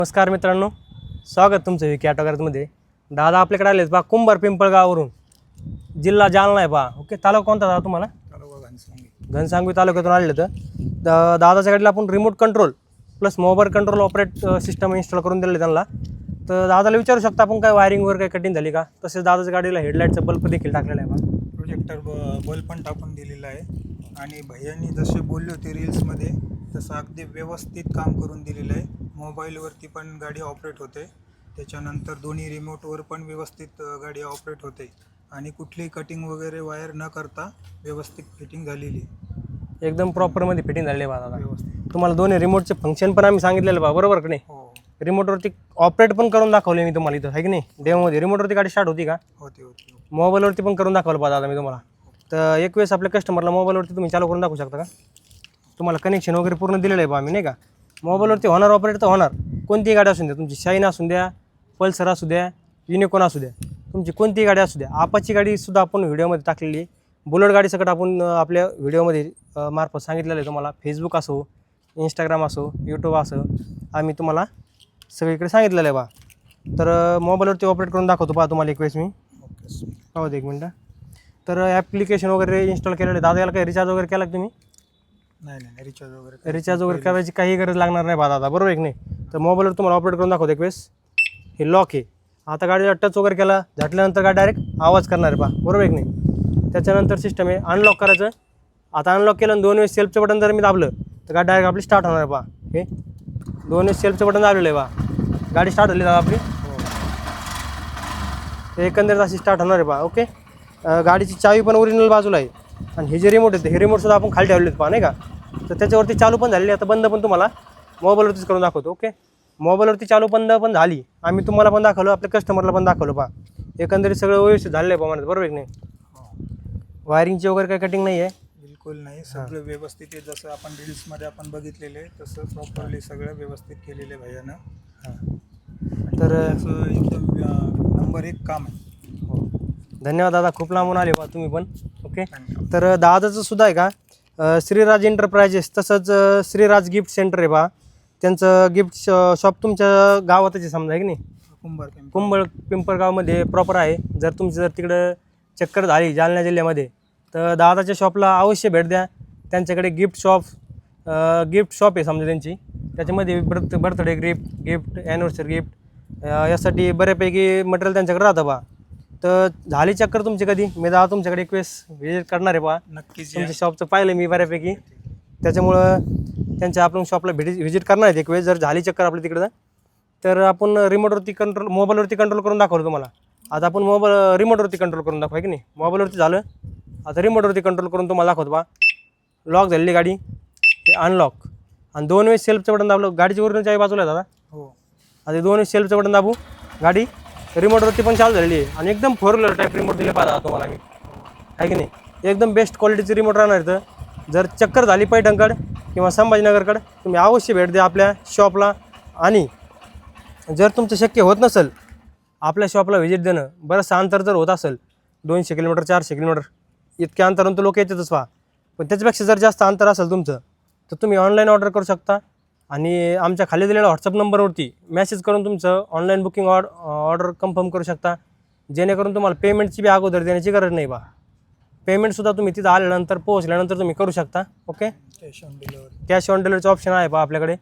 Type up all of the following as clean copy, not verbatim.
नमस्कार मित्रांनो, स्वागत तुमचं विकी ऑटोगार्जमध्ये. दादा आपल्याकडे आलेत बा कुंभार पिंपळगाववरून. जिल्हा जालना आहे बा. ओके, तालुका कोणता दादा तुम्हाला? घनसांगवी तालुक्यातून आलेलं. तर दादाच्या गाडीला आपण remote control plus mobile control operate system install करून दिले त्यांना. तर दादाला विचारू शकता आपण काय वायरिंगवर काही कटिंग झाली का. तसेच दादाच्या गाडीला हेडलाईटचा बल्ब देखील टाकलेला आहे बा. प्रोजेक्टर बल्ब पण टाकून दिलेला आहे आणि भैयांनी जसे बोलले होते रील्समध्ये तसं अगदी व्यवस्थित काम करून दिलेलं आहे. मोबाईलवरती पण गाडी ऑपरेट होते, त्याच्यानंतर दोन्ही रिमोटवर पण व्यवस्थित गाडी ऑपरेट होते आणि कुठलीही कटिंग वगैरे वायर न करता व्यवस्थित फिटिंग झालेली, एकदम प्रॉपरमध्ये फिटिंग झालेली आहे बा दादा. व्यवस्थित. तुम्हाला दोन्ही रिमोटचे फंक्शन पण आम्ही सांगितलेलं बा, बरोबर का नाही? हो, रिमोटवरती ऑपरेट पण करून दाखवले मी तुम्हाला इथं, आहे की नाही? डेमोमध्ये रिमोटवरती गाडी स्टार्ट होती का? होते. मोबाईलवरती पण करून दाखवलं बा दादा मी तुम्हाला. तर एक वेळेस आपल्या कस्टमरला मोबाईलवरती तुम्ही चालू करून दाखवू शकता का? तुम्हाला कनेक्शन वगैरे पूर्ण दिलेलं आहे बा आम्ही, नाही का? मोबाईलवरती होणार ऑपरेट तर होणार. कोणतीही गाडी असू द्या, तुमची शाईन असू द्या, पल्सर असू द्या, युनिकॉर्न असू द्या, तुमची कोणतीही गाडी असू द्या. आपाची गाडीसुद्धा आपण व्हिडिओमध्ये टाकलेली. बुलेट गाडीसकट आपण आपल्या व्हिडिओमध्ये मार्फत सांगितलेलं आहे तुम्हाला. फेसबुक असो, इंस्टाग्राम असो, यूट्यूब असो, आम्ही तुम्हाला सगळीकडे सांगितलेलं आहे बा. तर मोबाईलवरती ऑपरेट करून दाखवतो पहा तुम्हाला एक वेळेस मी. पाहू दे एक मिनटं. तर ॲप्लिकेशन वगैरे इन्स्टॉल केलेलं आहे. दादा याला काही रिचार्ज वगैरे केला का तुम्ही? नाही, रिचार्ज वगैरे करायची काही गरज लागणार नाही बा दादा, बरोबर आहे की नाही? तर मोबाईलवर तुम्हाला ऑपरेट करून दाखवतो एक वेळेस. हे लॉक आहे. आता गाडीला टच वगैरे केला, झाटल्यानंतर गाडी डायरेक्ट आवाज करणार आहे बा, बरोबर आहे की नाही? त्याच्यानंतर सिस्टम आहे अनलॉक करायचं. आता अनलॉक केलं आणि 2 वेळेस सेल्फचं बटन जर मी दाबलं तर गाडी डायरेक्ट आपली स्टार्ट होणार आहे बा. हे 2 वेळेस सेल्फचं बटन दाबलेलं आहे बा, गाडी स्टार्ट झाली दादा आपली. एकंदरीत अशी स्टार्ट होणार आहे बा. ओके, गाडीची चावी पण ओरिजिनल बाजूला आहे आणि हे जे रिमोट आहे हे रिमोटसुद्धा आपण खाली ठेवलेत पहा, नाही का? तर त्याच्यावरती चालू पण झालेली, आता बंद पण तुम्हाला मोबाईलवरतीच करून दाखवतो. ओके, मोबाईलवरती चालू बंद पण झाली, आम्ही तुम्हाला पण दाखवलं, आपल्या कस्टमरला पण दाखवलं पहा. एकंदरीत सगळं व्यवस्थित झालेलं आहे प्रमाणात, बरोबर आहे की नाही? वायरिंगची वगैरे काही कटिंग नाही आहे, बिलकुल नाही. सगळं व्यवस्थित आहे, जसं आपण रील्समध्ये आपण बघितलेले तसं प्रॉपरली सगळं व्यवस्थित केलेलं आहे भैयानं. तर असं एकदम नंबर 1 काम आहे. हो, धन्यवाद दादा, खूप लांबून आले बा तुम्ही पण. ओके, तर दादाचं सुद्धा आहे का श्रीराज एंटरप्राइजेस, तसंच श्रीराज गिफ्ट सेंटर आहे बा. त्यांचं गिफ्ट शॉप तुमच्या गावातच आहे समजा, आहे की नाही? कुंभार पिंपळगावमध्ये प्रॉपर आहे. जर तुमची जर तिकडं चक्कर झाली जालना जिल्ह्यामध्ये तर दादाच्या शॉपला अवश्य भेट द्या. त्यांच्याकडे गिफ्ट शॉप आहे समजा त्यांची. त्याच्यामध्ये बर्थडे गिफ्ट, ॲनिव्हर्सरी गिफ्ट यासाठी बऱ्यापैकी मटेरियल त्यांच्याकडे राहतं बा. तर झाली चक्कर तुमची कधी, मी दादा तुमच्याकडे एक वेळेस व्हिजिट करणार आहे बा. नक्कीच तुमच्या शॉपचं पाहिलं मी बऱ्यापैकी, त्याच्यामुळं त्यांच्या आपण शॉपला व्हिजिट करणार आहेत एक वेळेस. जर झाली चक्कर आपल्या तिकडं तर आपण मोबाईलवरती कंट्रोल करून दाखवलं तुम्हाला. आता आपण रिमोटवरती कंट्रोल करून दाखवा, की नाही? मोबाईलवरती झालं, आता रिमोटवरती कंट्रोल करून तुम्हाला दाखवतो बा. लॉक झालेली गाडी, हे अनलॉक, आणि 2 वेळेस सेल्फचं बटन दाबलं, गाडीची ओरिजिनल चावी बाजूला आहे दादा. हो, आता 2 वेळेस सेल्फचं बटन दाबू, गाडी रिमोटवरती पण चालू झालेली आहे आणि एकदम 4 व्हीलर टाईप रिमोट दिले पाहिजे तुम्हाला मी, आहे की नाही? एकदम बेस्ट क्वालिटीची रिमोट राहणार तर. जर चक्कर झाली पैठणकडं किंवा संभाजीनगरकडं, तुम्ही अवश्य भेट द्या आपल्या शॉपला. आणि जर तुमचं शक्य होत नसेल आपल्या शॉपला व्हिजिट देणं, बरंचसं अंतर जर होत असेल 200 किलोमीटर 400 किलोमीटर इतक्या अंतरावरून तर लोक येतातच पहा, पण त्याच्यापेक्षा जर जास्त अंतर असेल तुमचं तर तुम्ही ऑनलाईन ऑर्डर करू शकता. आणि आमच्या खाली दिलेल्या व्हॉट्सअप नंबरवरती मेसेज करून तुमचं ऑनलाईन बुकिंग ऑर्डर कन्फर्म करू शकता, जेणेकरून तुम्हाला पेमेंटची बी अगोदर देण्याची गरज नाही बा. पेमेंटसुद्धा तुम्ही तिथं आल्यानंतर पोहोचल्यानंतर तुम्ही करू शकता. ओके, कॅश ऑन डिलिव्हरीचं ऑप्शन आहे बा आपल्याकडे.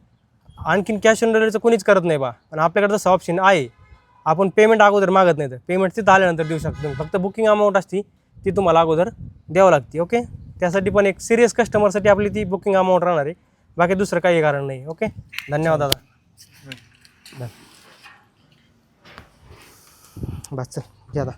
आणखीन कॅश ऑन डिलिव्हरीचं कोणीच करत नाही बा, पण आपल्याकडे तसं ऑप्शन आहे. आपण पेमेंट अगोदर मागत नाही, तर पेमेंट तिथं आल्यानंतर देऊ शकता तुम्ही. फक्त बुकिंग अमाऊंट असती ती तुम्हाला अगोदर द्यावं लागते. ओके, त्यासाठी पण एक सिरियस कस्टमरसाठी आपली ती बुकिंग अमाऊंट राहणार आहे, बाकी दुसरं काही कारण नाही. ओके, धन्यवाद दादा. बस चल घ्या आता.